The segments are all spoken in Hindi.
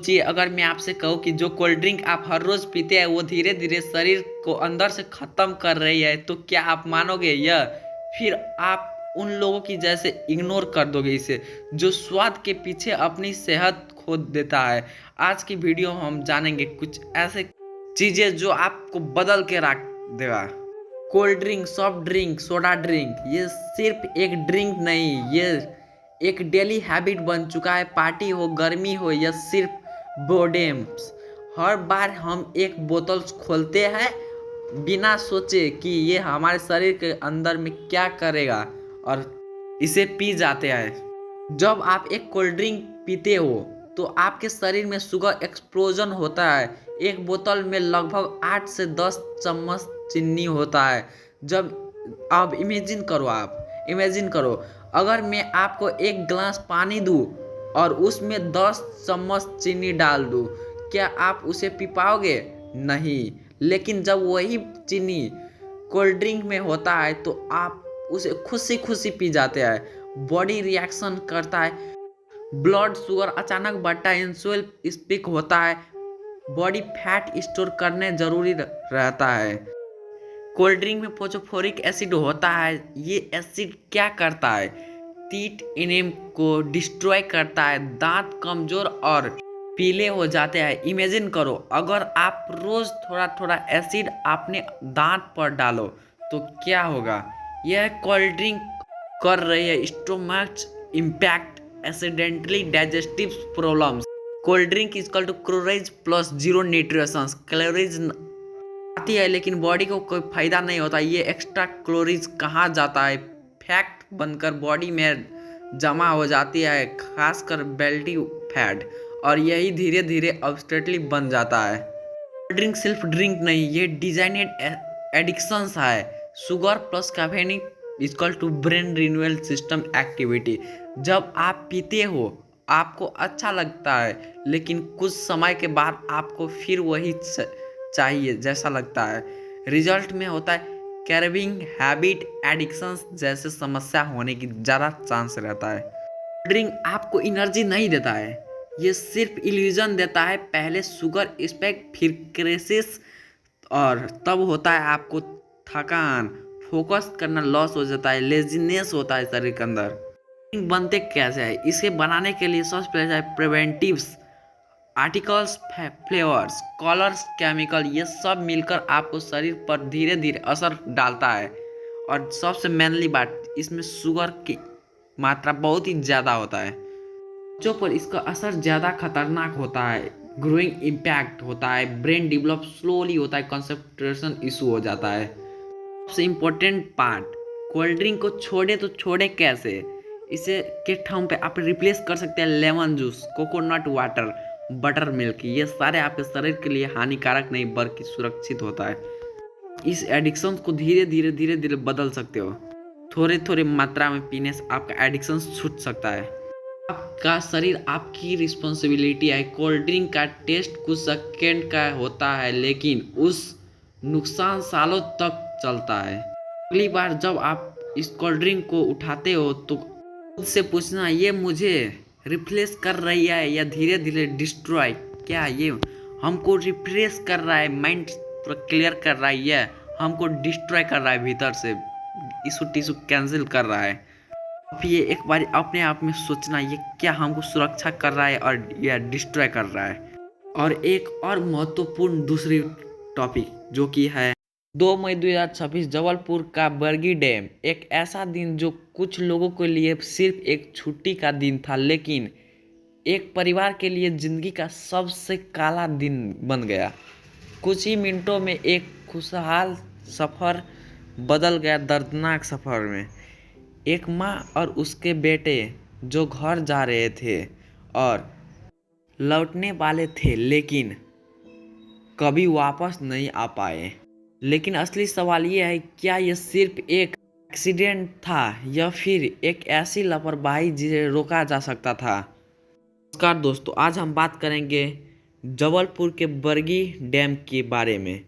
सोचिए, अगर मैं आपसे कहूँ कि जो कोल्ड ड्रिंक आप हर रोज पीते हैं वो धीरे धीरे शरीर को अंदर से खत्म कर रही है, तो क्या आप मानोगे यह? फिर आप उन लोगों की जैसे इग्नोर कर दोगे इसे, जो स्वाद के पीछे अपनी सेहत खो देता है। आज की वीडियो में हम जानेंगे कुछ ऐसे चीजें जो आपको बदल के रख देगा। Cold drink, soft drink, soda drink, ये सिर्फ एक ड्रिंक नहीं, ये एक डेली हैबिट बन चुका है। पार्टी हो, गर्मी हो या सिर्फ बोर्डेम्स, हर बार हम एक बोतल खोलते हैं बिना सोचे कि ये हमारे शरीर के अंदर में क्या करेगा, और इसे पी जाते हैं। जब आप एक कोल्ड ड्रिंक पीते हो तो आपके शरीर में शुगर एक्सप्लोजन होता है। एक बोतल में लगभग 8 से 10 चम्मच चीनी होता है। जब अब इमेजिन करो, अगर मैं आपको एक गिलास पानी दूं और उसमें 10 चम्मच चीनी डाल दूं, क्या आप उसे पी पाओगे? नहीं। लेकिन जब वही चीनी कोल्ड ड्रिंक में होता है तो आप उसे खुशी खुशी पी जाते हैं। बॉडी रिएक्शन करता है, ब्लड शुगर अचानक बढ़ता है, इंसुलिन स्पीक होता है, बॉडी फैट स्टोर करने जरूरी रहता है। कोल्ड ड्रिंक में फोस्फोरिक एसिड होता है। ये एसिड क्या करता है? टीथ इनेम को डिस्ट्रॉय करता है, दांत कमजोर और पीले हो जाते हैं। इमेजिन करो, अगर आप रोज थोड़ा थोड़ा एसिड अपने दांत पर डालो तो क्या होगा? यह कोल्ड ड्रिंक कर रही है stomach impact, accidentally digestive problems. Cold drink equal to calories plus zero nutritions. Calories आती है लेकिन बॉडी को कोई फायदा नहीं होता। ये एक्स्ट्रा कैलोरीज कहाँ जाता है? फैट बनकर बॉडी में जमा हो जाती है, खासकर बेल्टी फैट, और यही धीरे धीरे ऑब्स्टेटली बन जाता है। ड्रिंक सिर्फ ड्रिंक नहीं, ये डिजाइनेड एडिक्शंस है। Sugar plus caffeine equal to brain renewal system activity. जब आप पीते हो आपको अच्छा लगता है, लेकिन कुछ समय के बाद आपको फिर वही चाहिए जैसा लगता है। रिजल्ट में होता है कैरविंग, हैबिट, एडिक्शंस जैसे समस्या होने की ज़्यादा चांस रहता है। ड्रिंक आपको एनर्जी नहीं देता है, ये सिर्फ इल्यूजन देता है। पहले शुगर स्पाइक, फिर क्रेसिस, और तब होता है आपको थकान, फोकस करना लॉस हो जाता है, लेजीनेस होता है शरीर के अंदर। ड्रिंक बनते कैसे है? इसे बनाने के लिए सबसे पहले है प्रिवेंटिव्स, आर्टिकल्स, फ्लेवर्स, कलर्स, केमिकल, ये सब मिलकर आपको शरीर पर धीरे धीरे असर डालता है। और सबसे मेनली बात, इसमें शुगर की मात्रा बहुत ही ज़्यादा होता है। बच्चों पर इसका असर ज़्यादा खतरनाक होता है। ग्रोइंग इम्पैक्ट होता है, ब्रेन डेवलप स्लोली होता है, कंसंट्रेशन इशू हो जाता है। सबसे इम्पोर्टेंट पार्ट, कोल्ड ड्रिंक को छोड़े तो छोड़े कैसे? इसे के ठाम पे आप रिप्लेस कर सकते हैं lemon juice, coconut water, butter milk. ये सारे आपके शरीर के लिए हानिकारक नहीं बल्कि सुरक्षित होता है। इस एडिक्शन को धीरे धीरे बदल सकते हो। थोड़े थोड़े मात्रा में पीने से आपका एडिक्शन छूट सकता है। आपका शरीर आपकी रिस्पॉन्सिबिलिटी है। कोल्ड ड्रिंक का टेस्ट कुछ सेकेंड का होता है, लेकिन उस नुकसान सालों तक चलता है। अगली बार जब आप इस कोल्ड ड्रिंक को उठाते हो तो खुद से पूछना, ये मुझे रिप्लेस कर रही है या धीरे धीरे डिस्ट्रॉय? क्या ये हमको रिफ्रेश कर रहा है, माइंड क्लियर कर रहा है, या हमको डिस्ट्रॉय कर रहा है भीतर से, इशू टिशू कैंसिल कर रहा है? अब ये एक बार अपने आप में सोचना, ये क्या हमको सुरक्षा कर रहा है और या डिस्ट्रॉय कर रहा है? और एक और महत्वपूर्ण दूसरी टॉपिक जो कि है 2 मई 2026 जबलपुर का बरगी डैम। एक ऐसा दिन जो कुछ लोगों के लिए सिर्फ एक छुट्टी का दिन था, लेकिन एक परिवार के लिए जिंदगी का सबसे काला दिन बन गया। कुछ ही मिनटों में एक खुशहाल सफ़र बदल गया दर्दनाक सफ़र में। एक माँ और उसके बेटे जो घर जा रहे थे और लौटने वाले थे, लेकिन कभी वापस नहीं आ पाए। लेकिन असली सवाल ये है, क्या यह सिर्फ एक एक्सीडेंट था या फिर एक ऐसी लापरवाही जिसे रोका जा सकता था? नमस्कार दोस्तों, आज हम बात करेंगे जबलपुर के बरगी डैम के बारे में,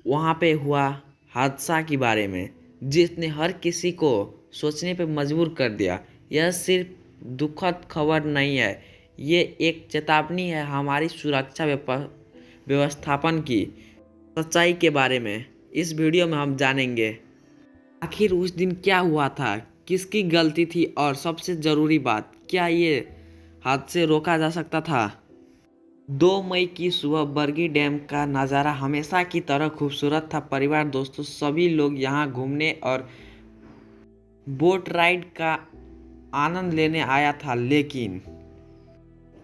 वहाँ पे हुआ हादसा के बारे में, जिसने हर किसी को सोचने पे मजबूर कर दिया। यह सिर्फ दुखद खबर नहीं है, ये एक चेतावनी है हमारी सुरक्षा व्यवस्थापन की सच्चाई के बारे में। इस वीडियो में हम जानेंगे आखिर उस दिन क्या हुआ था, किसकी गलती थी और सबसे ज़रूरी बात, क्या ये हादसे रोका जा सकता था। 2 मई की सुबह बरगी डैम का नज़ारा हमेशा की तरह खूबसूरत था। परिवार, दोस्तों, सभी लोग यहाँ घूमने और बोट राइड का आनंद लेने आया था, लेकिन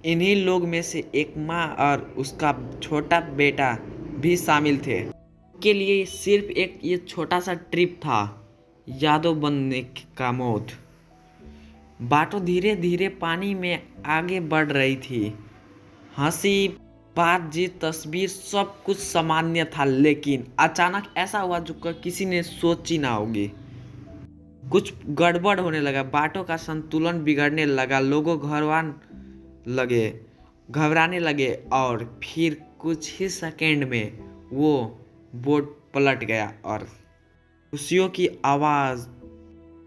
इन्हीं लोग में से एक माँ और उसका छोटा बेटा भी शामिल थे। के लिए सिर्फ एक ये छोटा सा ट्रिप था, यादों बनने का मौत। बाटो धीरे धीरे पानी में आगे बढ़ रही थी। हंसी, बातचीत, तस्वीर सब कुछ सामान्य था, लेकिन अचानक ऐसा हुआ जो किसी ने सोची ना होगी। कुछ गड़बड़ होने लगा, बाटों का संतुलन बिगड़ने लगा, लोगों घबराने लगे और फिर कुछ ही सेकंड में वो बोट पलट गया और खुशियों की आवाज़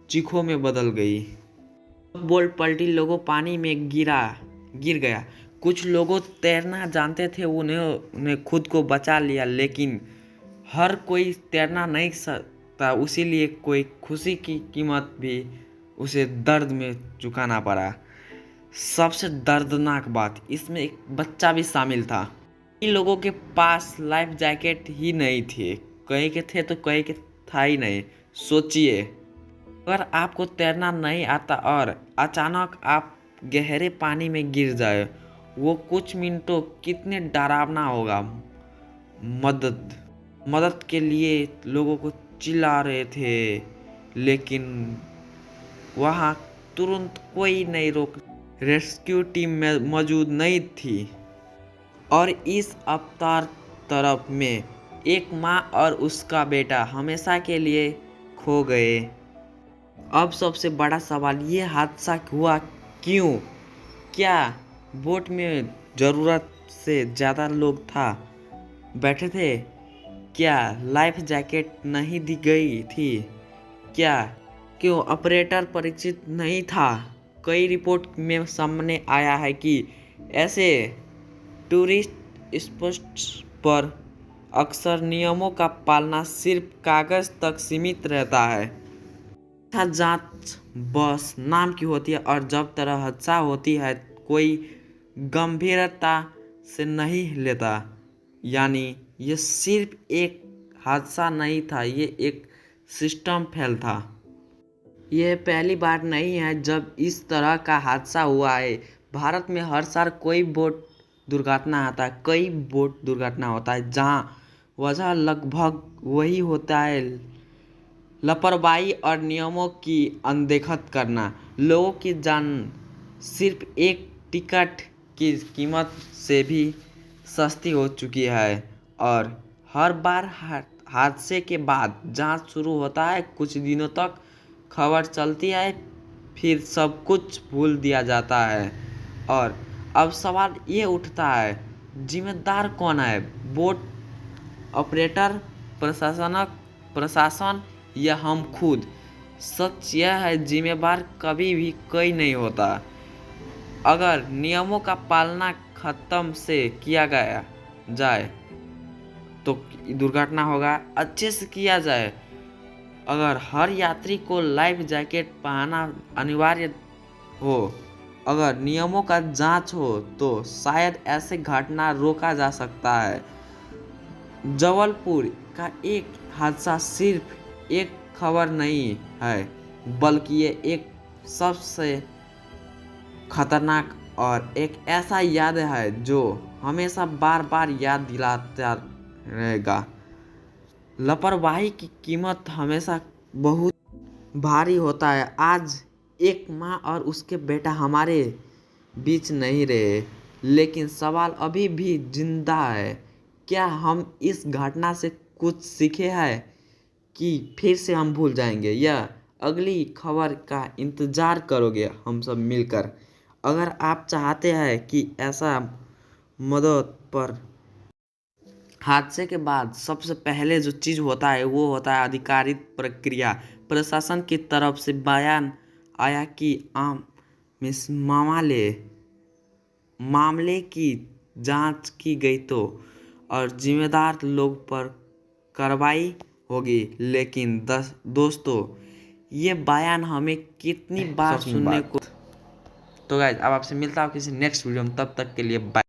चीखों में बदल गई। बोट पलटी, लोगों पानी में गिर गया। कुछ लोगों तैरना जानते थे, उन्हें खुद को बचा लिया, लेकिन हर कोई तैरना नहीं सकता, इसीलिए कोई खुशी की कीमत भी उसे दर्द में चुकाना पड़ा। सबसे दर्दनाक बात, इसमें एक बच्चा भी शामिल था। इन लोगों के पास लाइफ जैकेट ही नहीं थे, कहीं के थे तो कहीं के था ही नहीं। सोचिए, अगर आपको तैरना नहीं आता और अचानक आप गहरे पानी में गिर जाए, वो कुछ मिनटों कितने डरावना होगा। मदद के लिए लोगों को चिल्ला रहे थे, लेकिन वहाँ तुरंत कोई नहीं रोक, रेस्क्यू टीम में मौजूद नहीं थी। और इस अवतार तरफ में एक माँ और उसका बेटा हमेशा के लिए खो गए। अब सबसे बड़ा सवाल, ये हादसा हुआ क्यों? क्या बोट में ज़रूरत से ज़्यादा लोग बैठे थे? क्या लाइफ जैकेट नहीं दी गई थी? क्यों ऑपरेटर परिचित नहीं था? कई रिपोर्ट में सामने आया है कि ऐसे टूरिस्ट स्पॉट्स पर अक्सर नियमों का पालना सिर्फ कागज तक सीमित रहता है। जांच बस नाम की होती है और जब तरह हादसा होती है कोई गंभीरता से नहीं लेता। यानी ये सिर्फ एक हादसा नहीं था, ये एक सिस्टम फेल था। यह पहली बार नहीं है जब इस तरह का हादसा हुआ है। भारत में हर साल कई बोट दुर्घटना होता है जहां वजह लगभग वही होता है, लापरवाही और नियमों की अनदेखत करना। लोगों की जान सिर्फ एक टिकट की कीमत से भी सस्ती हो चुकी है और हर बार हादसे के बाद जांच शुरू होता है, कुछ दिनों तक खबर चलती है, फिर सब कुछ भूल दिया जाता है। और अब सवाल ये उठता है, जिम्मेदार कौन है? बोट ऑपरेटर, प्रशासन या हम खुद? सच यह है, जिम्मेदार कभी भी कोई नहीं होता। अगर नियमों का पालना खत्म से किया गया जाए तो दुर्घटना होगा, अच्छे से किया जाए, अगर हर यात्री को लाइफ जैकेट पहनना अनिवार्य हो, अगर नियमों का जांच हो, तो शायद ऐसे घटना रोका जा सकता है। जबलपुर का एक हादसा सिर्फ एक खबर नहीं है, बल्कि ये एक सबसे खतरनाक और एक ऐसा याद है जो हमेशा बार बार याद दिलाता रहेगा। लापरवाही की कीमत हमेशा बहुत भारी होता है। आज एक माँ और उसके बेटा हमारे बीच नहीं रहे, लेकिन सवाल अभी भी जिंदा है। क्या हम इस घटना से कुछ सीखे हैं कि फिर से हम भूल जाएंगे या अगली खबर का इंतज़ार करोगे हम सब मिलकर? अगर आप चाहते हैं कि ऐसा मदद पर हादसे के बाद सबसे पहले जो चीज़ होता है वो होता है आधिकारिक प्रक्रिया। प्रशासन की तरफ से बयान आया कि आम मामले मामले की जांच की गई तो और जिम्मेदार लोग पर कार्रवाई होगी। लेकिन दोस्तों, ये बयान हमें कितनी बार सुनने को। तो गाइस, अब आपसे मिलता हूँ किसी नेक्स्ट वीडियो में, तब तक के लिए बाय।